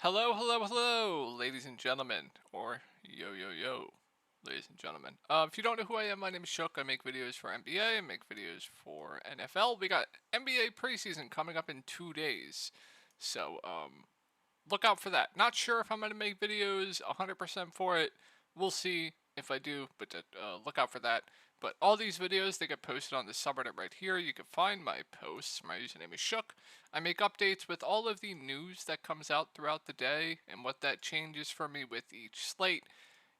Hello, hello, hello, ladies and gentlemen, or yo, yo, yo, ladies and gentlemen. If you don't know who I am, my name is Shook. I make videos for NBA, I make videos for NFL. We got NBA preseason coming up in 2 days, so look out for that. Not sure if I'm gonna make videos 100% for it. We'll see if I do, but look out for that. But all these videos, they get posted on the subreddit right here. You can find my posts. My username is Shook. I make updates with all of the news that comes out throughout the day and what that changes for me with each slate.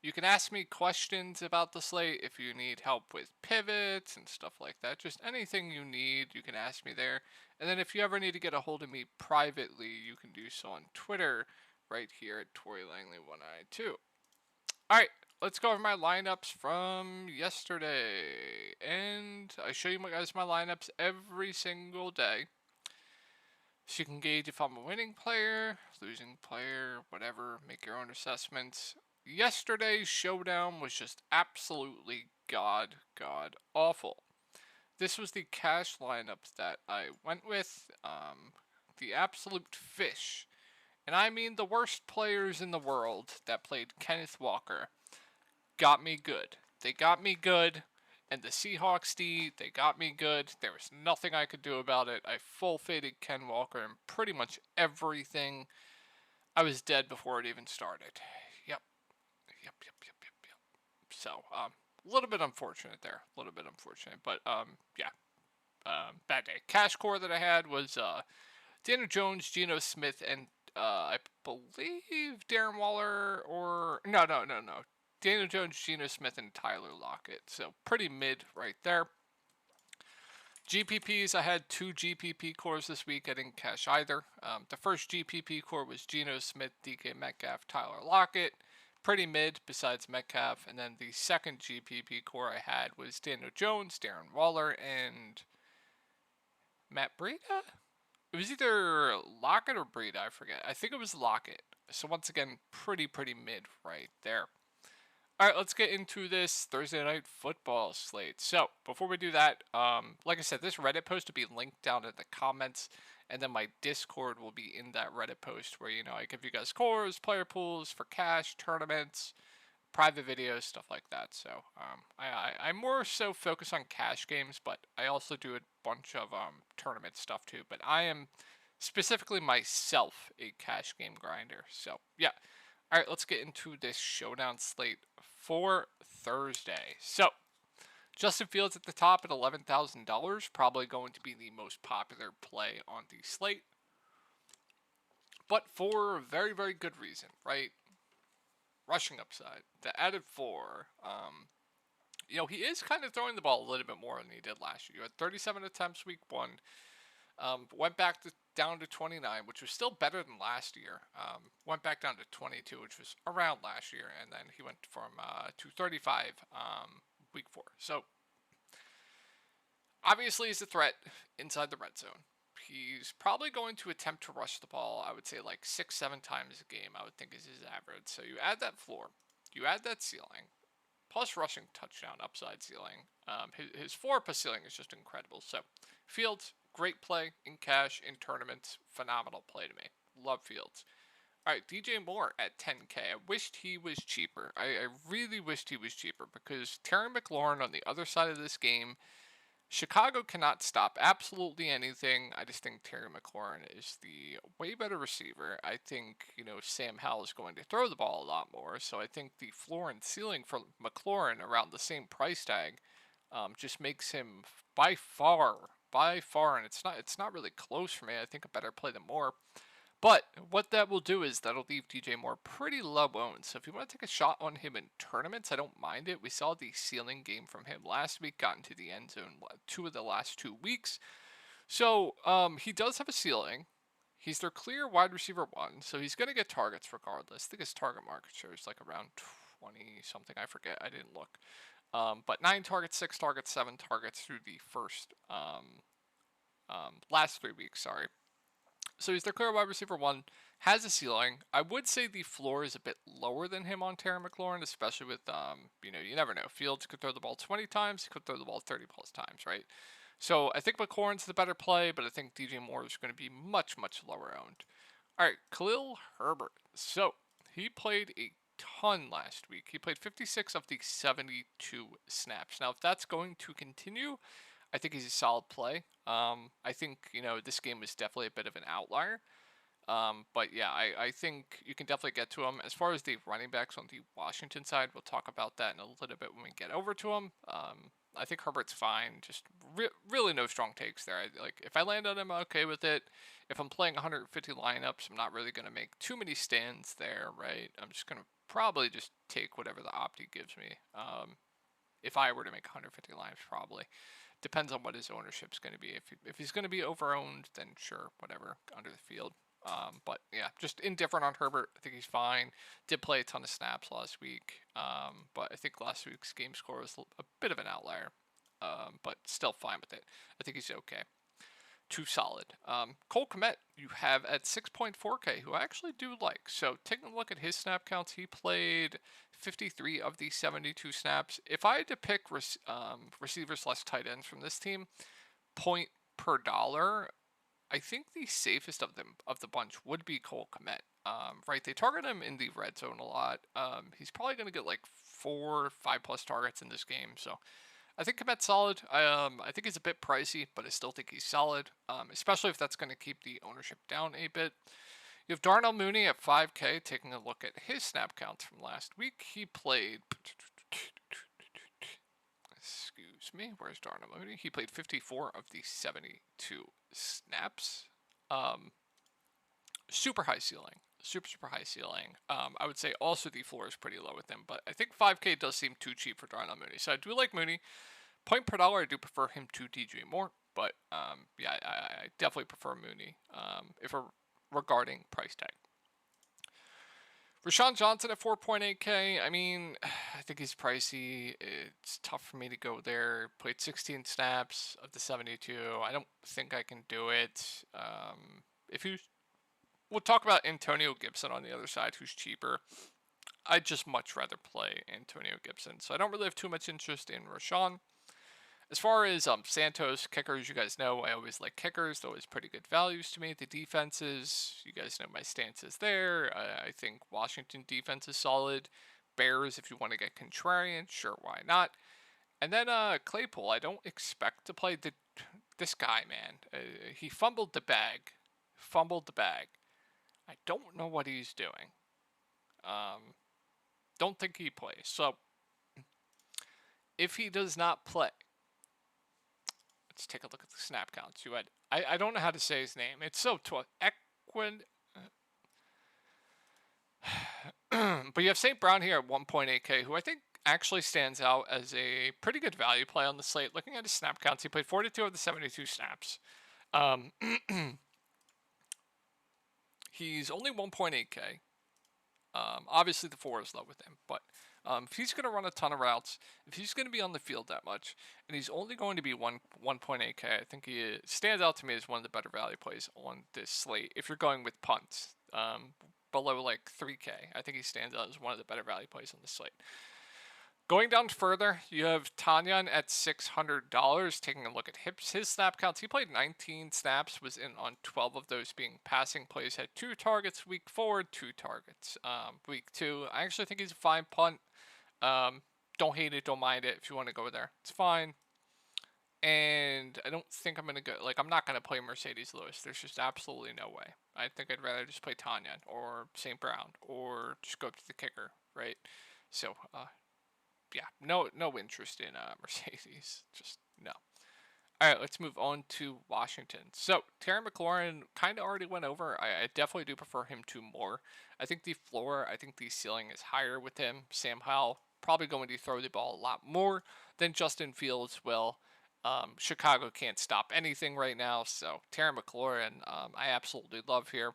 You can ask me questions about the slate if you need help with pivots and stuff like that. Just anything you need, you can ask me there. And then if you ever need to get a hold of me privately, you can do so on Twitter right here at Tory Langley 192. All right, let's go over my lineups from yesterday. And I show you guys my lineups every single day. So you can gauge if I'm a winning player, losing player, whatever, make your own assessments. Yesterday's showdown was just absolutely god awful. This was the cash lineup that I went with. The absolute fish. And I mean the worst players in the world that played Kenneth Walker got me good. They got me good. And the Seahawks D, they got me good. There was nothing I could do about it. I full faded Ken Walker in pretty much everything. I was dead before it even started. Yep. So, a little bit unfortunate there. A little bit unfortunate. But, yeah. Bad day. Cash core that I had was Daniel Jones, Geno Smith, and I believe Darren Waller or no. Daniel Jones, Geno Smith, and Tyler Lockett. So pretty mid right there. GPPs, I had 2 GPP cores this week. I didn't cash either. The first GPP core was Geno Smith, DK Metcalf, Tyler Lockett. Pretty mid besides Metcalf. And then the second GPP core I had was Daniel Jones, Darren Waller, and Matt Breida? It was either Lockett or Breida, I forget. I think it was Lockett. So once again, pretty mid right there. All right, let's get into this Thursday night football slate. So before we do that, like I said, this Reddit post will be linked down in the comments, and then my Discord will be in that Reddit post where I give you guys scores, player pools for cash, tournaments, private videos, stuff like that. So I more so focus on cash games, but I also do a bunch of tournament stuff too. But I am specifically myself a cash game grinder. So yeah. All right, let's get into this showdown slate for Thursday. So, Justin Fields at the top at $11,000, probably going to be the most popular play on the slate. But for a very good reason, right? Rushing upside. The added 4. He is kind of throwing the ball a little bit more than he did last year. You had 37 attempts week 1. Went back down to 29, which was still better than last year. Went back down to 22, which was around last year, and then he went from 235 week 4. So obviously he's a threat inside the red zone. He's probably going to attempt to rush the ball, I would say like 6-7 times a game, I would think is his average. So you add that floor, you add that ceiling, plus rushing touchdown upside ceiling. His floor plus ceiling is just incredible. So Fields, great play in cash, in tournaments, phenomenal play to me. Love Fields. All right, DJ Moore at 10K. I wished he was cheaper. I really wished he was cheaper because Terry McLaurin on the other side of this game, Chicago cannot stop absolutely anything. I just think Terry McLaurin is the way better receiver. I think, Sam Howell is going to throw the ball a lot more. So I think the floor and ceiling for McLaurin around the same price tag just makes him by far, and it's not really close for me. I think a better play than Moore. But what that will do is that'll leave DJ Moore pretty low owned. So if you want to take a shot on him in tournaments, I don't mind it. We saw the ceiling game from him last week, got into the end zone 2 of the last 2 weeks. So he does have a ceiling. He's their clear wide receiver 1, so he's going to get targets regardless. I think his target market share is like around 20 something. I forget. I didn't look. But 9 targets, 6 targets, 7 targets through the first last 3 weeks. Sorry. So he's their clear wide receiver 1, has a ceiling. I would say the floor is a bit lower than him on Terry McLaurin, especially with, you never know. Fields could throw the ball 20 times, he could throw the ball 30 plus times, right? So I think McLaurin's the better play, but I think DJ Moore is going to be much lower owned. All right, Khalil Herbert. So he played a ton last week. He played 56 of the 72 snaps. Now, if that's going to continue, I think he's a solid play. I think, this game was definitely a bit of an outlier. But yeah, I think you can definitely get to him. As far as the running backs on the Washington side, we'll talk about that in a little bit when we get over to him. I think Herbert's fine. Just really no strong takes there. Like if I land on him, I'm okay with it. If I'm playing 150 lineups, I'm not really going to make too many stands there, right? I'm just going to probably just take whatever the opti gives me. If I were to make 150 lineups, probably. Depends on what his ownership's going to be. If he's going to be over-owned, then sure, whatever, under the field. But yeah, just indifferent on Herbert. I think he's fine. Did play a ton of snaps last week. But I think last week's game score was a bit of an outlier. But still fine with it. I think he's okay. Too solid. Cole Kmet, you have at 6.4K, who I actually do like. So taking a look at his snap counts, he played 53 of the 72 snaps. If I had to pick receivers less tight ends from this team, point per dollar, I think the safest of the bunch would be Cole Kmet. Right, they target him in the red zone a lot. He's probably going to get like 4, 5+ targets in this game. So I think Kmet's solid. I think he's a bit pricey, but I still think he's solid. Especially if that's going to keep the ownership down a bit. You have Darnell Mooney at 5K. Taking a look at his snap counts from last week, he played. Excuse me, where's Darnell Mooney? He played 54 of the 72 snaps. Super high ceiling. Super high ceiling. I would say also the floor is pretty low with him, but I think 5K does seem too cheap for Darnell Mooney. So I do like Mooney. Point per dollar, I do prefer him to DJ Moore, but yeah, I definitely prefer Mooney if we're regarding price tag. Rashawn Johnson at 4.8K. I mean, I think he's pricey. It's tough for me to go there. Played 16 snaps of the 72. I don't think I can do it. We'll talk about Antonio Gibson on the other side, who's cheaper. I'd just much rather play Antonio Gibson. So I don't really have too much interest in Rashawn. As far as Santos, kickers, you guys know I always like kickers. They're always pretty good values to me. The defenses, you guys know my stances there. I think Washington defense is solid. Bears, if you want to get contrarian, sure, why not? And then Claypool, I don't expect to play this guy, man. He fumbled the bag. I don't know what he's doing. Don't think he plays. So, if he does not play, let's take a look at the snap counts. You had, I don't know how to say his name. It's so tough. But you have St. Brown here at 1.8K, who I think actually stands out as a pretty good value play on the slate. Looking at his snap counts, he played 42 of the 72 snaps. He's only 1.8K. Obviously, the 4 is low with him, but if he's going to run a ton of routes, if he's going to be on the field that much, and he's only going to be 1.8K, I think he stands out to me as one of the better value plays on this slate. If you're going with punts below like 3K, I think he stands out as one of the better value plays on the slate. Going down further, you have Tanyan at $600. Taking a look at his snap counts, he played 19 snaps, was in on 12 of those being passing plays. Had 2 targets week 4, 2 targets week 2. I actually think he's a fine punt. Don't hate it, don't mind it. If you want to go there, it's fine. And I don't think I'm gonna go. Like, I'm not gonna play Mercedes Lewis. There's just absolutely no way. I think I'd rather just play Tanyan or St. Brown or just go up to the kicker, right? So, yeah, no interest in Mercedes. Just no. All right, let's move on to Washington. So Terry McLaurin kind of already went over. I definitely do prefer him to Moore. I think the floor, I think the ceiling is higher with him. Sam Howell probably going to throw the ball a lot more than Justin Fields will. Chicago can't stop anything right now, so Terry McLaurin, I absolutely love here.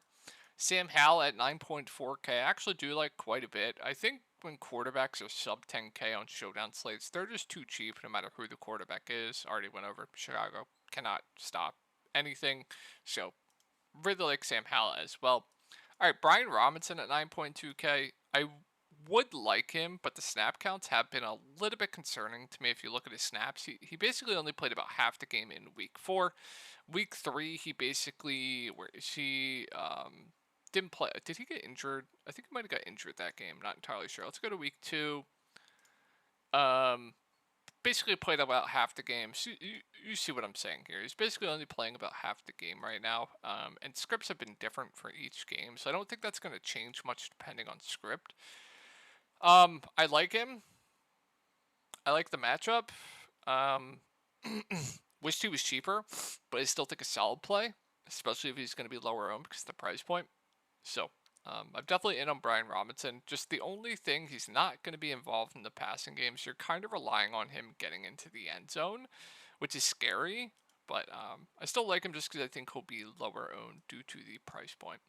Sam Howell at 9.4K, I actually do like quite a bit. I think when quarterbacks are sub 10K on showdown slates, they're just too cheap no matter who the quarterback is. Already went over. Chicago cannot stop anything. So, really like Sam Howell as well. All right, Brian Robinson at 9.2K. I would like him, but the snap counts have been a little bit concerning to me. If you look at his snaps, he basically only played about half the game in week 4. Week 3, he basically, where is he? didn't play. Did he get injured? I think he might have got injured that game. Not entirely sure. Let's go to week 2. Basically played about half the game. So you see what I'm saying here. He's basically only playing about half the game right now. And scripts have been different for each game, so I don't think that's going to change much depending on script. I like him. I like the matchup. Wished he was cheaper, but I still think a solid play, especially if he's going to be lower owned because of the price point. So I'm definitely in on Brian Robinson. Just the only thing, he's not going to be involved in the passing game, so you're kind of relying on him getting into the end zone, which is scary. But I still like him just because I think he'll be lower owned due to the price point.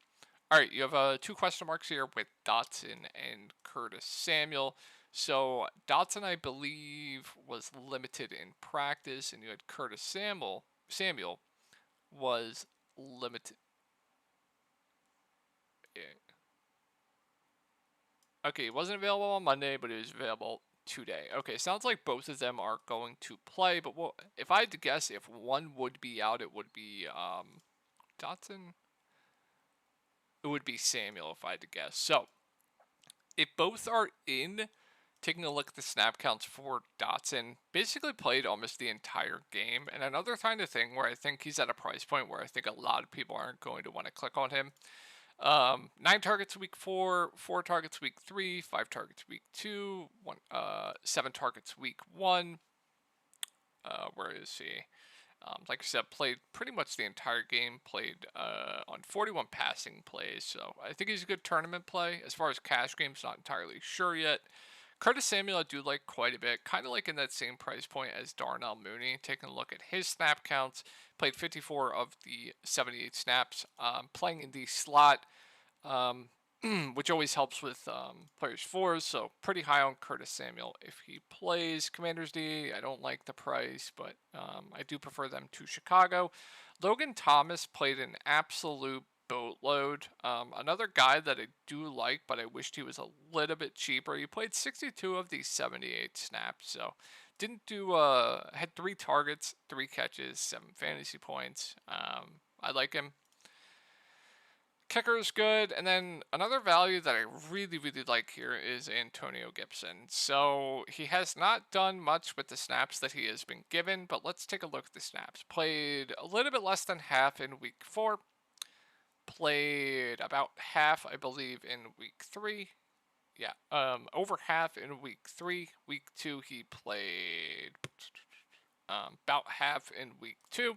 All right, you have 2 question marks here with Dotson and Curtis Samuel. So Dotson, I believe, was limited in practice, and you had Curtis Samuel was limited. Okay, it wasn't available on Monday, but it was available today. Okay, sounds like both of them are going to play, but if I had to guess, if one would be out, it would be Dotson. It would be Samuel if I had to guess. So if both are in, taking a look at the snap counts for Dotson, basically played almost the entire game. And another kind of thing where I think he's at a price point where I think a lot of people aren't going to want to click on him. 9 targets week 4, 4 targets week 3, 5 targets week 2, 7 targets week 1. Where is he? Like I said, played pretty much the entire game, played on 41 passing plays, so I think he's a good tournament play. As far as cash games, not entirely sure yet. Curtis Samuel I do like quite a bit, kind of like in that same price point as Darnell Mooney. Taking a look at his snap counts, played 54 of the 78 snaps, playing in the slot, which always helps with players' fours, so pretty high on Curtis Samuel if he plays. Commanders D, I don't like the price, but I do prefer them to Chicago. Logan Thomas played an absolute boatload. Another guy that I do like, but I wished he was a little bit cheaper. He played 62 of these 78 snaps, so didn't do, had 3 targets, 3 catches, 7 fantasy points. I like him. Kicker is good, and then another value that I really, really like here is Antonio Gibson. So he has not done much with the snaps that he has been given, but let's take a look at the snaps. Played a little bit less than half in week 4. Played about half, I believe, in week 3. Yeah, over half in week 3. Week 2, he played about half in week 2.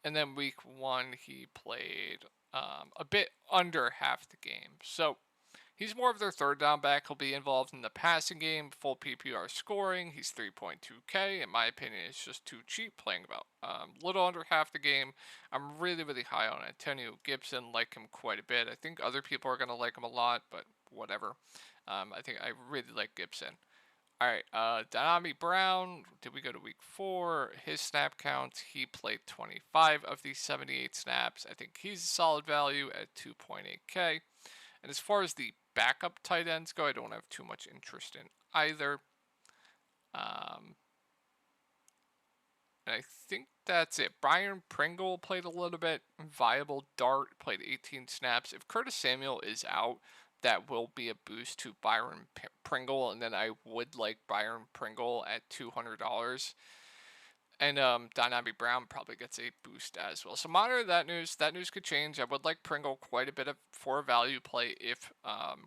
And then week 1, he played a bit under half the game. So he's more of their third down back. He'll be involved in the passing game, full PPR scoring. He's 3.2K. In my opinion, it's just too cheap, playing about a little under half the game. I'm really, really high on Antonio Gibson. Like him quite a bit. I think other people are going to like him a lot, but whatever. I think I really like Gibson. All right, Dyami Brown, did we go to week 4? His snap count, he played 25 of these 78 snaps. I think he's a solid value at 2.8K. And as far as the backup tight ends go, I don't have too much interest in either. And I think that's it. Byron Pringle played a little bit. Viable Dart played 18 snaps. If Curtis Samuel is out, that will be a boost to Byron Pringle, and then I would like Byron Pringle at $200. And Dynaby Brown probably gets a boost as well. So monitor that news. That news could change. I would like Pringle quite a bit for a value play if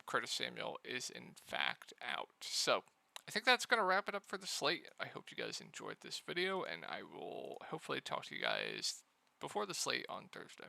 Curtis Samuel is in fact out. So I think that's going to wrap it up for the slate. I hope you guys enjoyed this video, and I will hopefully talk to you guys before the slate on Thursday.